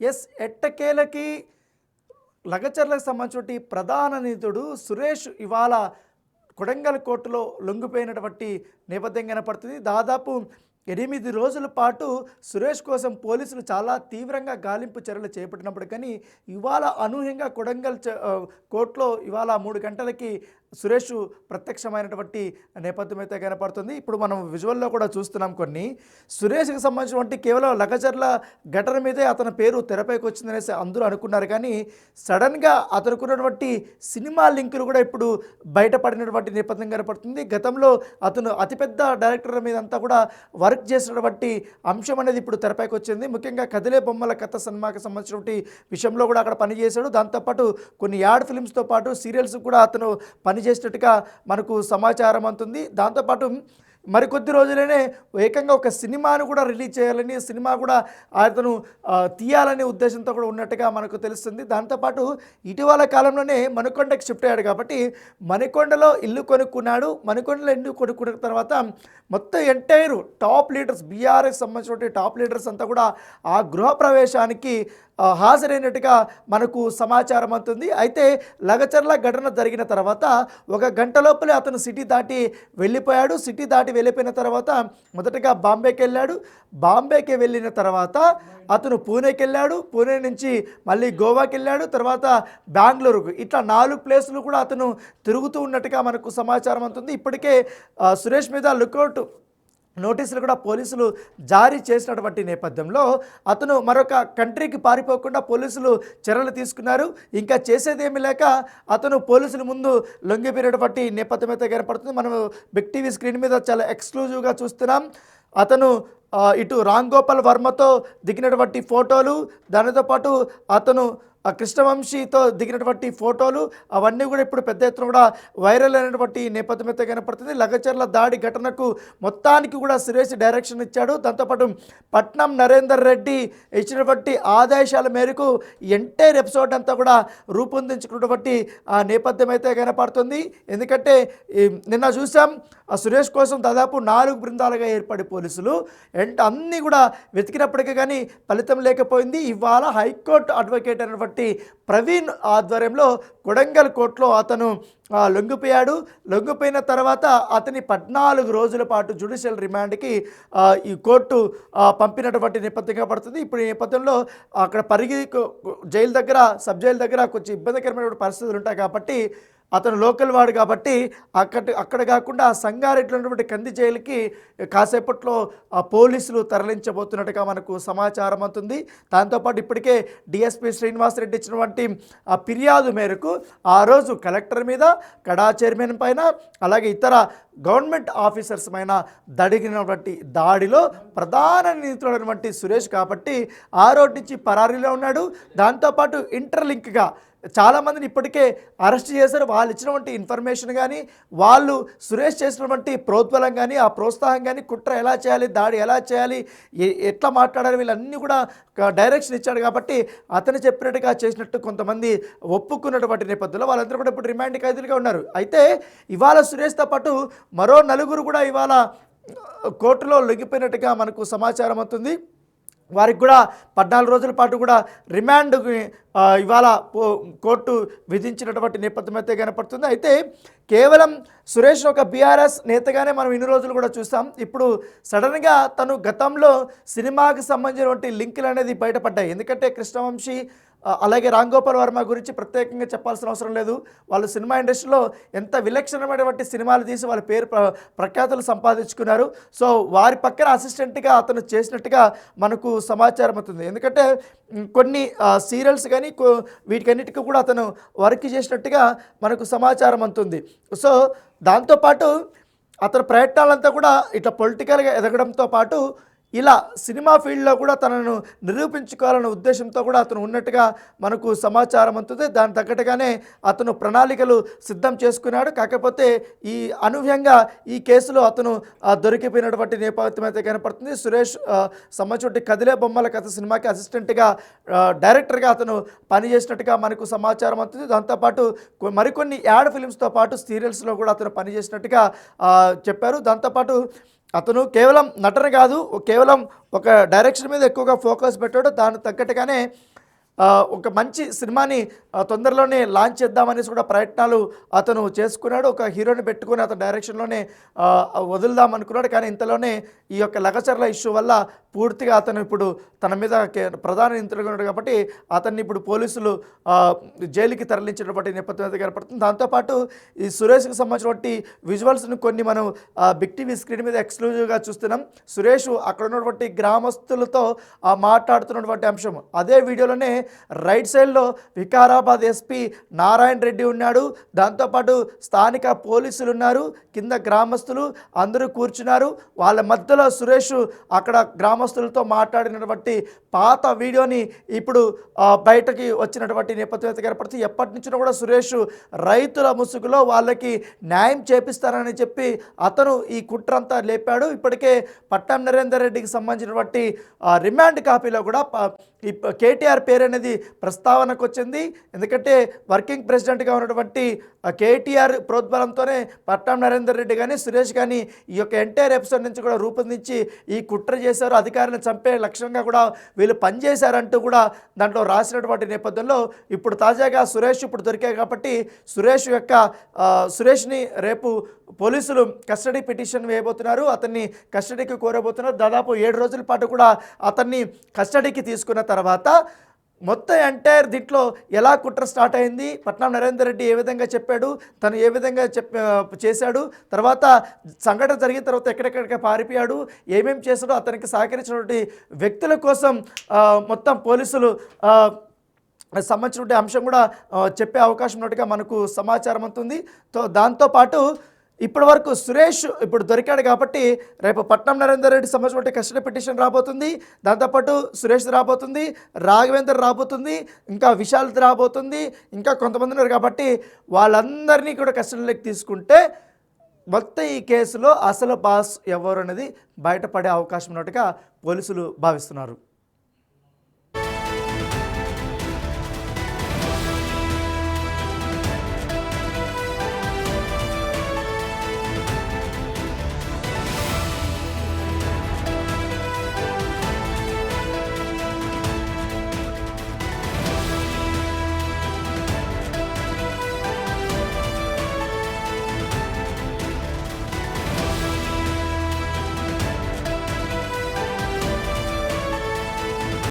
ఎట్టకేలకి లగచర్లకు సంబంధించి ప్రధాన నిధుడు సురేష్ ఇవాళ కొడంగల్ కోర్టులో లొంగిపోయినటువంటి నేపథ్యం కనపడుతుంది. దాదాపు 8 రోజుల పాటు సురేష్ కోసం పోలీసులు చాలా తీవ్రంగా గాలింపు చర్యలు చేపట్టినప్పుడు కానీ ఇవాళ అనూహ్యంగా కోర్టులో ఇవాళ 3 గంటలకి సురేష్ ప్రత్యక్షమైనటువంటి నేపథ్యం అయితే కనపడుతుంది. ఇప్పుడు మనం విజువల్లో కూడా చూస్తున్నాం కొన్ని. సురేష్కి సంబంధించినటువంటి కేవలం లగచర్ల ఘటన మీదే అతని పేరు తెరపైకి వచ్చిందనేసి అందరూ అనుకున్నారు. కానీ సడన్గా అతనుకున్నటువంటి సినిమా లింకులు కూడా ఇప్పుడు బయటపడినటువంటి నేపథ్యం కనపడుతుంది. గతంలో అతను అతిపెద్ద డైరెక్టర్ల మీద అంతా కూడా వర్క్ చేసినటువంటి అంశం అనేది ఇప్పుడు తెరపైకి వచ్చింది. ముఖ్యంగా కదిలే బొమ్మల కథ సినిమాకి సంబంధించినటువంటి విషయంలో కూడా అక్కడ పనిచేశాడు. దాంతోపాటు కొన్ని యాడ్ ఫిల్మ్స్తో పాటు సీరియల్స్ కూడా అతను పనిచేసినట్టుగా మనకు సమాచారం అందుతుంది. దాంతోపాటు మరికొద్ది రోజులనే ఏకంగా ఒక సినిమాను కూడా రిలీజ్ చేయాలని, సినిమా కూడా అతను తీయాలనే ఉద్దేశంతో కూడా ఉన్నట్టుగా మనకు తెలుస్తుంది. దాంతోపాటు ఇటీవల కాలంలోనే మణికొండకి షిఫ్ట్ అయ్యాడు కాబట్టి మణికొండలో ఇల్లు కొనుక్కున్నాడు. మణికొండలో ఇల్లు కొనుక్కున్న తర్వాత మొత్తం ఎంటైర్ టాప్ లీడర్స్, బీఆర్ఎస్ సంబంధించిన టాప్ లీడర్స్ అంతా కూడా ఆ గృహప్రవేశానికి హాజరైనట్టుగా మనకు సమాచారం అందుతుంది. అయితే లగచర్ల ఘటన జరిగిన తర్వాత 1 గంట లోపలే అతను సిటీ దాటి వెళ్ళిపోయాడు. సిటీ దాటి వెళ్ళిపోయిన తర్వాత మొదటగా బాంబేకి వెళ్ళాడు. బాంబేకి వెళ్ళిన తర్వాత అతను పూణేకి వెళ్ళాడు. పూణే నుంచి మళ్ళీ గోవాకి వెళ్ళాడు. తర్వాత బెంగళూరుకు. ఇట్లా 4 ప్లేసులు కూడా అతను తిరుగుతూ ఉన్నట్టుగా మనకు సమాచారం అందుతుంది. ఇప్పటికే సురేష్ మీద లుకౌట్ నోటీసులు కూడా పోలీసులు జారీ చేసినటువంటి నేపథ్యంలో అతను మరొక కంట్రీకి పారిపోకుండా పోలీసులు చర్యలు తీసుకున్నారు. ఇంకా చేసేదేమీ లేక అతను పోలీసుల ముందు లొంగిపోయినటువంటి నేపథ్యం అయితే కనపడుతుంది. మనం బిగ్ టీవీ స్క్రీన్ మీద చాలా ఎక్స్క్లూజివ్గా చూస్తున్నాం. అతను ఇటు రామ్ గోపాల్ వర్మతో దిగినటువంటి ఫోటోలు, దానితో పాటు అతను కృష్ణవంశీతో దిగినటువంటి ఫోటోలు అవన్నీ కూడా ఇప్పుడు పెద్ద ఎత్తున కూడా వైరల్ అయినటువంటి నేపథ్యం అయితే కనపడుతుంది. లగచర్ల దాడి ఘటనకు మొత్తానికి కూడా సురేష్ డైరెక్షన్ ఇచ్చాడు. దాంతోపాటు పట్నం నరేందర్ రెడ్డి ఇచ్చినటువంటి ఆదేశాల మేరకు ఎంటైర్ ఎపిసోడ్ అంతా కూడా రూపొందించుకున్నటువంటి ఆ నేపథ్యం అయితే కనపడుతుంది. ఎందుకంటే నిన్న చూసాం సురేష్ కోసం దాదాపు 4 బృందాలుగా ఏర్పడి పోలీసులు అన్నీ కూడా వెతికినప్పటికీ కానీ ఫలితం లేకపోయింది. ఇవాళ హైకోర్టు అడ్వకేట్ అయినటువంటి ప్రవీణ్ ఆధ్వర్యంలో కొడంగల్ కోర్టులో అతను లొంగిపోయాడు. లొంగిపోయిన తర్వాత అతని 14 రోజుల పాటు జ్యుడిషియల్ రిమాండ్కి ఈ కోర్టు పంపినటువంటి నేపథ్యంగా పడుతుంది. ఇప్పుడు ఈ నేపథ్యంలో అక్కడ పరిగి జైలు దగ్గర, సబ్ జైలు దగ్గర కొంచెం ఇబ్బందికరమైన పరిస్థితులు ఉంటాయి కాబట్టి అతను లోకల్ వాడు కాబట్టి అక్కడ కాకుండా సంగారెడ్డిలో ఉన్నటువంటి కంది జైలుకి కాసేపట్లో పోలీసులు తరలించబోతున్నట్టుగా మనకు సమాచారం అవుతుంది. దాంతోపాటు ఇప్పటికే డిఎస్పీ శ్రీనివాసరెడ్డి ఇచ్చినటువంటి ఫిర్యాదు మేరకు ఆ రోజు కలెక్టర్ మీద, కడా చైర్మన్ పైన, అలాగే ఇతర గవర్నమెంట్ ఆఫీసర్స్ పైన జరిగినటువంటి దాడిలో ప్రధాన నిందితుడైనటువంటి సురేష్ కాబట్టి ఆ రోడ్ నుంచి పరారీలో ఉన్నాడు. దాంతోపాటు ఇంటర్లింక్గా చాలామందిని ఇప్పటికే అరెస్ట్ చేశారు. వాళ్ళు ఇచ్చినటువంటి ఇన్ఫర్మేషన్ కానీ, వాళ్ళు సురేష్ చేసినటువంటి ప్రోద్బలం కానీ, ఆ ప్రోత్సాహం కానీ, కుట్ర ఎలా చేయాలి, దాడి ఎలా చేయాలి, ఎట్లా మాట్లాడాలి, వీళ్ళన్నీ కూడా డైరెక్షన్ ఇచ్చాడు కాబట్టి అతను చెప్పినట్టుగా చేసినట్టు కొంతమంది ఒప్పుకున్నటువంటి నేపథ్యంలో వాళ్ళందరూ కూడా ఇప్పుడు రిమాండ్ ఖైదీలుగా ఉన్నారు. అయితే ఇవాళ సురేష్తో పాటు మరో 4 కూడా ఇవాళ కోర్టులో లొంగిపోయినట్టుగా మనకు సమాచారం అవుతుంది. వారికి కూడా 14 రోజుల పాటు కూడా రిమాండ్ ఇవాళ కోర్టు విధించినటువంటి నేపథ్యం అయితే కనపడుతుంది. అయితే కేవలం సురేష్ ఒక బీఆర్ఎస్ నేతగానే మనం ఇన్ని రోజులు కూడా చూస్తాం. ఇప్పుడు సడన్గా తను గతంలో సినిమాకి సంబంధించినటువంటి లింకులు అనేది బయటపడ్డాయి. ఎందుకంటే కృష్ణవంశీ అలాగే రామ్ గోపాల్ వర్మ గురించి ప్రత్యేకంగా చెప్పాల్సిన అవసరం లేదు. వాళ్ళు సినిమా ఇండస్ట్రీలో ఎంత విలక్షణమైనటువంటి సినిమాలు తీసి వాళ్ళ పేరు ప్రఖ్యాతులు సంపాదించుకున్నారు. సో వారి పక్కన అసిస్టెంట్గా అతను చేసినట్టుగా మనకు సమాచారం అవుతుంది. ఎందుకంటే కొన్ని సీరియల్స్ కానీ వీటికన్నిటికీ కూడా అతను వర్క్ చేసినట్టుగా మనకు సమాచారం అందుతుంది. సో దాంతోపాటు అతని ప్రయత్నాలంతా కూడా ఇట్లా పొలిటికల్గా ఎదగడంతో పాటు ఇలా సినిమా ఫీల్డ్లో కూడా తనను నిరూపించుకోవాలనే ఉద్దేశంతో కూడా అతను ఉన్నట్టుగా మనకు సమాచారం అందుతుంది. దాని తగ్గట్టుగానే అతను ప్రణాళికలు సిద్ధం చేసుకున్నాడు. కాకపోతే ఈ అనూహ్యంగా ఈ కేసులో అతను దొరికిపోయినటువంటి నేపథ్యం అయితే కనపడుతుంది. సురేష్ సంబంధించిన కదిలే బొమ్మల కథ సినిమాకి అసిస్టెంట్గా, డైరెక్టర్గా అతను పనిచేసినట్టుగా మనకు సమాచారం అందుతుంది. దాంతోపాటు మరికొన్ని యాడ్ ఫిలిమ్స్తో పాటు సీరియల్స్లో కూడా అతను పనిచేసినట్టుగా చెప్పారు. దాంతోపాటు అతను కేవలం నటన కాదు, కేవలం ఒక డైరెక్షన్ మీద ఎక్కువగా ఫోకస్ పెట్టాడు. దానికి తగ్గట్టుగానే ఒక మంచి సినిమాని తొందరలోనే లాంచ్ చేద్దామనేసి కూడా ప్రయత్నాలు అతను చేసుకున్నాడు. ఒక హీరోని పెట్టుకొని అతని డైరెక్షన్‌లోనే వదులుదాం అనుకున్నాడు. కానీ ఇంతలోనే ఈ యొక్క లగచర్ల ఇష్యూ వల్ల పూర్తిగా అతను ఇప్పుడు తన మీద ప్రధాన నిందితుడుగా ఉన్నాడు కాబట్టి అతన్ని ఇప్పుడు పోలీసులు జైలుకి తరలించినటువంటి నేపథ్యం అయితే కనపడుతుంది. దాంతోపాటు ఈ సురేష్కి సంబంధించినటువంటి విజువల్స్ని కొన్ని మనం బిగ్ టీవీ స్క్రీన్ మీద ఎక్స్క్లూజివ్గా చూస్తున్నాం. సురేష్ అక్కడ ఉన్నటువంటి గ్రామస్తులతో మాట్లాడుతున్నటువంటి అంశం అదే వీడియోలోనే రైట్ సైడ్లో వికారాబాద్ ఎస్పీ నారాయణ రెడ్డి ఉన్నాడు. దాంతోపాటు స్థానిక పోలీసులు ఉన్నారు, కింద గ్రామస్తులు అందరూ కూర్చున్నారు. వాళ్ళ మధ్యలో సురేష్ అక్కడ గ్రామస్తులతో మాట్లాడినటువంటి పాత వీడియోని ఇప్పుడు బయటకి వచ్చినటువంటి నేపథ్యం అయితే కనపడుతుంది. ఎప్పటి నుంచో కూడా సురేష్ రైతుల ముసుగులో వాళ్ళకి న్యాయం చేపిస్తారని చెప్పి అతను ఈ కుట్రంతా లేపాడు. ఇప్పటికే పట్నం నరేందర్ రెడ్డికి సంబంధించినటువంటి రిమాండ్ కాపీలో కూడా ఈ కేటీఆర్ పేరు అనేది ప్రస్తావనకు వచ్చింది. ఎందుకంటే వర్కింగ్ ప్రెసిడెంట్గా ఉన్నటువంటి కేటీఆర్ ప్రోద్బలంతోనే పట్నం నరేందర్ రెడ్డి కానీ సురేష్ కానీ ఈ యొక్క ఎంటైర్ ఎపిసోడ్ నుంచి కూడా రూపొందించి ఈ కుట్ర చేశారు, అధికారులను చంపే లక్ష్యంగా కూడా వీళ్ళు పనిచేశారంటూ కూడా దాంట్లో రాసినటువంటి నేపథ్యంలో ఇప్పుడు తాజాగా సురేష్ ఇప్పుడు దొరికాయి కాబట్టి సురేష్ని రేపు పోలీసులు కస్టడీ పిటిషన్ వేయబోతున్నారు, అతన్ని కస్టడీకి కోరబోతున్నారు. దాదాపు 7 రోజుల పాటు కూడా అతన్ని కస్టడీకి తీసుకున్న తర్వాత మొత్తం ఎంటైర్ దీంట్లో ఎలా కుట్ర స్టార్ట్ అయింది, పట్నం నరేందర్ రెడ్డి ఏ విధంగా చెప్పాడు, తను ఏ విధంగా చేశాడు, తర్వాత సంఘటన జరిగిన తర్వాత ఎక్కడెక్కడికి పారిపోయాడు, ఏమేమి చేశాడో అతనికి సహకరించినటువంటి వ్యక్తుల కోసం మొత్తం పోలీసులు సంబంధించిన అంశం కూడా చెప్పే అవకాశం ఉన్నట్టుగా మనకు సమాచారం అవుతుంది. దాంతోపాటు ఇప్పటి వరకు సురేష్ ఇప్పుడు దొరికాడు కాబట్టి రేపు పట్నం నరేందర్ రెడ్డి సంబంధించిన కస్టడీ పిటిషన్ రాబోతుంది. దాంతోపాటు సురేష్ రాబోతుంది, రాఘవేందర్ రాబోతుంది, ఇంకా విశాల్ రాబోతుంది, ఇంకా కొంతమంది ఉన్నారు కాబట్టి వాళ్ళందరినీ కూడా కస్టడీలోకి తీసుకుంటే మొత్తం ఈ కేసులో అసలు బాస్ ఎవరు అనేది బయటపడే అవకాశం ఉన్నట్టుగా పోలీసులు భావిస్తున్నారు.